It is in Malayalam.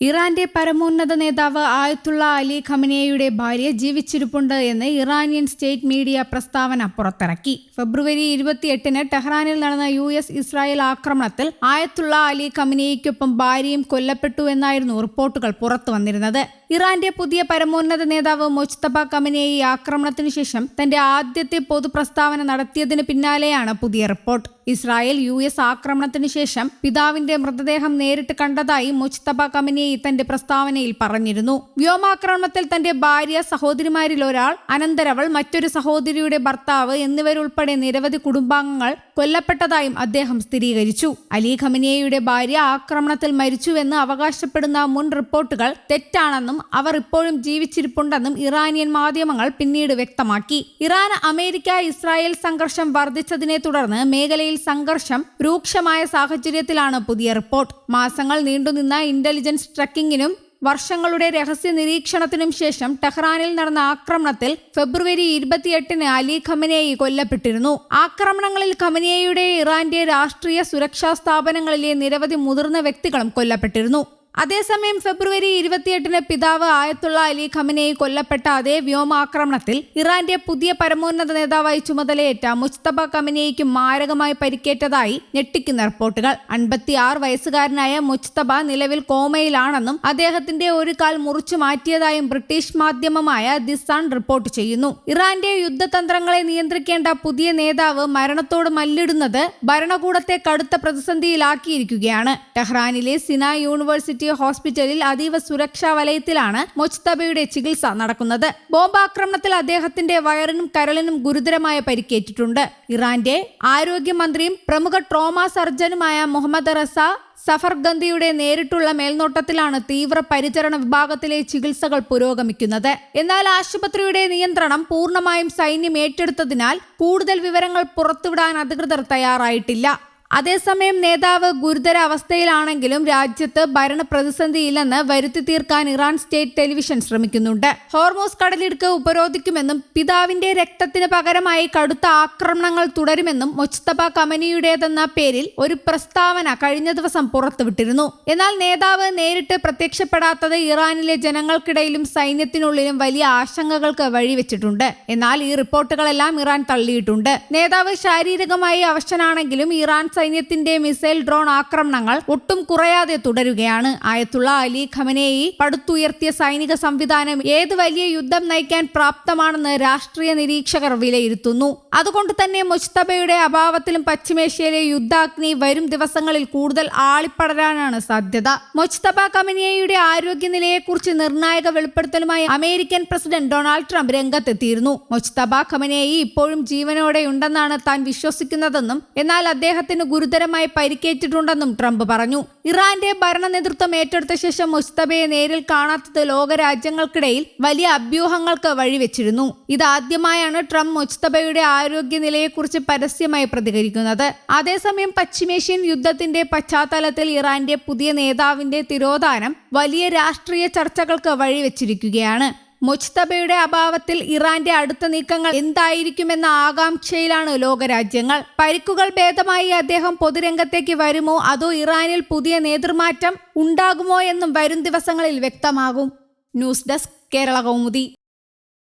ഇറാന്റെ പരമോന്നത നേതാവ് ആയത്തുള്ള അലി ഖമനേയുടെ ഭാര്യ ജീവിച്ചിരിപ്പുണ്ട് എന്ന് ഇറാനിയൻ സ്റ്റേറ്റ് മീഡിയ പ്രസ്താവന പുറത്തിറക്കി. ഫെബ്രുവരി 28-ന് ടെഹ്റാനിൽ നടന്ന ഇസ്രായേൽ ആക്രമണത്തിൽ ആയത്തുള്ള അലി ഖമനേയ്ക്കൊപ്പം ഭാര്യയും കൊല്ലപ്പെട്ടു എന്നായിരുന്നു റിപ്പോർട്ടുകൾ പുറത്തു വന്നിരുന്നത്. ഇറാന്റെ പുതിയ പരമോന്നത നേതാവ് മുജ്തബ ഖമനേയി ആക്രമണത്തിനു ശേഷം തന്റെ ആദ്യത്തെ പൊതുപ്രസ്താവന നടത്തിയതിന് പിന്നാലെയാണ് പുതിയ റിപ്പോർട്ട്. ഇസ്രായേൽ ആക്രമണത്തിനു ശേഷം പിതാവിന്റെ മൃതദേഹം നേരിട്ട് കണ്ടതായി മുജ്തബ ഖമനേയി തന്റെ പ്രസ്താവനയിൽ പറഞ്ഞിരുന്നു. വ്യോമാക്രമണത്തിൽ തന്റെ ഭാര്യ, സഹോദരിമാരിൽ ഒരാൾ, അനന്തരവൾ, മറ്റൊരു സഹോദരിയുടെ ഭർത്താവ് എന്നിവരുൾപ്പെടെ നിരവധി കുടുംബാംഗങ്ങൾ കൊല്ലപ്പെട്ടതായും അദ്ദേഹം സ്ഥിരീകരിച്ചു. അലി ഖമനേയിയുടെ ഭാര്യ ആക്രമണത്തിൽ മരിച്ചുവെന്ന് അവകാശപ്പെടുന്ന മുൻ റിപ്പോർട്ടുകൾ തെറ്റാണെന്നും അവർ ഇപ്പോഴും ജീവിച്ചിരിപ്പുണ്ടെന്നും ഇറാനിയൻ മാധ്യമങ്ങൾ പിന്നീട് വ്യക്തമാക്കി. ഇറാൻ-അമേരിക്ക-ഇസ്രായേൽ സംഘർഷം വർദ്ധിച്ചതിനെ തുടർന്ന് മേഖലയിൽ സംഘർഷം രൂക്ഷമായ സാഹചര്യത്തിലാണ് പുതിയ റിപ്പോർട്ട്. മാസങ്ങൾ നീണ്ടുനിന്ന ഇന്റലിജൻസ് ട്രക്കിങ്ങിനും വർഷങ്ങളുടെ രഹസ്യ നിരീക്ഷണത്തിനും ശേഷം ടെഹ്റാനിൽ നടന്ന ആക്രമണത്തിൽ ഫെബ്രുവരി 28-ന് അലി ഖമനേയി കൊല്ലപ്പെട്ടിരുന്നു. ആക്രമണങ്ങളിൽ ഖമനേയിയുടെ ഇറാന്റെ രാഷ്ട്രീയ സുരക്ഷാ സ്ഥാപനങ്ങളിലെ നിരവധി മുതിർന്ന വ്യക്തികളും കൊല്ലപ്പെട്ടിരുന്നു. അതേസമയം ഫെബ്രുവരി 28-ന് പിതാവ് ആയത്തുള്ള അലി ഖമനേയി കൊല്ലപ്പെട്ട അതേ വ്യോമാക്രമണത്തിൽ ഇറാന്റെ പുതിയ പരമോന്നത നേതാവായി ചുമതലയേറ്റ മുജ്തബ ഖമനേയിക്ക് മാരകമായി പരിക്കേറ്റതായി ഞെട്ടിക്കുന്ന റിപ്പോർട്ടുകൾ. 56 വയസ്സുകാരനായ മുജ്തബ നിലവിൽ കോമയിലാണെന്നും അദ്ദേഹത്തിന്റെ ഒരു കാൽ മുറിച്ചു മാറ്റിയതായും ബ്രിട്ടീഷ് മാധ്യമമായ ദി സൺ റിപ്പോർട്ട് ചെയ്യുന്നു. ഇറാന്റെ യുദ്ധതന്ത്രങ്ങളെ നിയന്ത്രിക്കേണ്ട പുതിയ നേതാവ് മരണത്തോട് മല്ലിടുന്നത് ഭരണകൂടത്തെ കടുത്ത പ്രതിസന്ധിയിലാക്കിയിരിക്കുകയാണ്. ടെഹ്റാനിലെ സിന യൂണിവേഴ്സിറ്റി ഹോസ്പിറ്റലിൽ അതീവ സുരക്ഷാ വലയത്തിലാണ് മുജ്തബയുടെ ചികിത്സ നടക്കുന്നത്. ബോംബാക്രമണത്തിൽ അദ്ദേഹത്തിന്റെ വയറിനും കരളിനും ഗുരുതരമായ പരിക്കേറ്റിട്ടുണ്ട്. ഇറാന്റെ ആരോഗ്യമന്ത്രിയും പ്രമുഖ ട്രോമ സർജനുമായ മുഹമ്മദ് റസ സഫർഗന്ദിയുടെ നേരിട്ടുള്ള മേൽനോട്ടത്തിലാണ് തീവ്രപരിചരണ വിഭാഗത്തിലെ ചികിത്സകൾ പുരോഗമിക്കുന്നത്. എന്നാൽ ആശുപത്രിയുടെ നിയന്ത്രണം പൂർണ്ണമായും സൈന്യം ഏറ്റെടുത്തതിനാൽ കൂടുതൽ വിവരങ്ങൾ പുറത്തുവിടാൻ അധികൃതർ തയ്യാറായിട്ടില്ല. അതേസമയം നേതാവ് ഗുരുതര അവസ്ഥയിലാണെങ്കിലും രാജ്യത്ത് ഭരണ പ്രതിസന്ധിയില്ലെന്ന് വരുത്തി തീർക്കാൻ ഇറാൻ സ്റ്റേറ്റ് ടെലിവിഷൻ ശ്രമിക്കുന്നുണ്ട്. ഹോർമൂസ് കടലിടുക്ക് ഉപരോധിക്കുമെന്നും പിതാവിന്റെ രക്തത്തിന് പകരമായി കടുത്ത ആക്രമണങ്ങൾ തുടരുമെന്നും മുജ്തബ ഖമനേയിയുടേതെന്ന പേരിൽ ഒരു പ്രസ്താവന കഴിഞ്ഞ ദിവസം പുറത്തുവിട്ടിരുന്നു. എന്നാൽ നേതാവ് നേരിട്ട് പ്രത്യക്ഷപ്പെടാത്തത് ഇറാനിലെ ജനങ്ങൾക്കിടയിലും സൈന്യത്തിനുള്ളിലും വലിയ ആശങ്കകൾക്ക് വഴിവെച്ചിട്ടുണ്ട്. എന്നാൽ ഈ റിപ്പോർട്ടുകളെല്ലാം ഇറാൻ തള്ളിയിട്ടുണ്ട്. നേതാവ് ശാരീരികമായി അവശനാണെങ്കിലും ഇറാൻ സൈന്യത്തിന്റെ മിസൈൽ ഡ്രോൺ ആക്രമണങ്ങൾ ഒട്ടും കുറയാതെ തുടരുകയാണ്. ആയത്തുള്ള അലി ഖമനേയി പടുത്തുയർത്തിയ സൈനിക സംവിധാനം ഏത് വലിയ യുദ്ധം നയിക്കാൻ പ്രാപ്തമാണെന്ന് രാഷ്ട്രീയ നിരീക്ഷകർ വിലയിരുത്തുന്നു. അതുകൊണ്ട് തന്നെ മുജ്തബയുടെ അഭാവത്തിലും പശ്ചിമേഷ്യയിലെ യുദ്ധാഗ്നി വരും ദിവസങ്ങളിൽ കൂടുതൽ ആളിപ്പടരാനാണ് സാധ്യത. മുജ്തബ ഖമനേയിയുടെ ആരോഗ്യനിലയെക്കുറിച്ച് നിർണായക വെളിപ്പെടുത്തലുമായി അമേരിക്കൻ പ്രസിഡന്റ് ഡൊണാൾഡ് ട്രംപ് രംഗത്തെത്തിയിരുന്നു. മുജ്തബ ഖമനേയി ഇപ്പോഴും ജീവനോടെയുണ്ടെന്നാണ് താൻ വിശ്വസിക്കുന്നതെന്നും എന്നാൽ അദ്ദേഹത്തിന് ഗുരുതരമായി പരിക്കേറ്റിട്ടുണ്ടെന്നും ട്രംപ് പറഞ്ഞു. ഇറാന്റെ ഭരണ നേതൃത്വം ഏറ്റെടുത്ത ശേഷം മുജ്തബയെ നേരിൽ കാണാത്തത് ലോകരാജ്യങ്ങൾക്കിടയിൽ വലിയ അഭ്യൂഹങ്ങൾക്ക് വഴിവെച്ചിരുന്നു. ഇതാദ്യമായാണ് ട്രംപ് മുജ്തബയുടെ ആരോഗ്യനിലയെക്കുറിച്ച് പരസ്യമായി പ്രതികരിക്കുന്നത്. അതേസമയം പശ്ചിമേഷ്യൻ യുദ്ധത്തിന്റെ പശ്ചാത്തലത്തിൽ ഇറാന്റെ പുതിയ നേതാവിന്റെ തിരോധാനം വലിയ രാഷ്ട്രീയ ചർച്ചകൾക്ക് വഴിവെച്ചിരിക്കുകയാണ്. മുജ്തബയുടെ അഭാവത്തിൽ ഇറാന്റെ അടുത്ത നീക്കങ്ങൾ എന്തായിരിക്കുമെന്ന ആകാംക്ഷയിലാണ് ലോകരാജ്യങ്ങൾ. പരിക്കുകൾ ഭേദമായി അദ്ദേഹം പൊതുരംഗത്തേക്ക് വരുമോ അതോ ഇറാനിൽ പുതിയ നേതൃമാറ്റം ഉണ്ടാകുമോ എന്നും വരും ദിവസങ്ങളിൽ വ്യക്തമാകും. News desk, Kerala Kaumudi.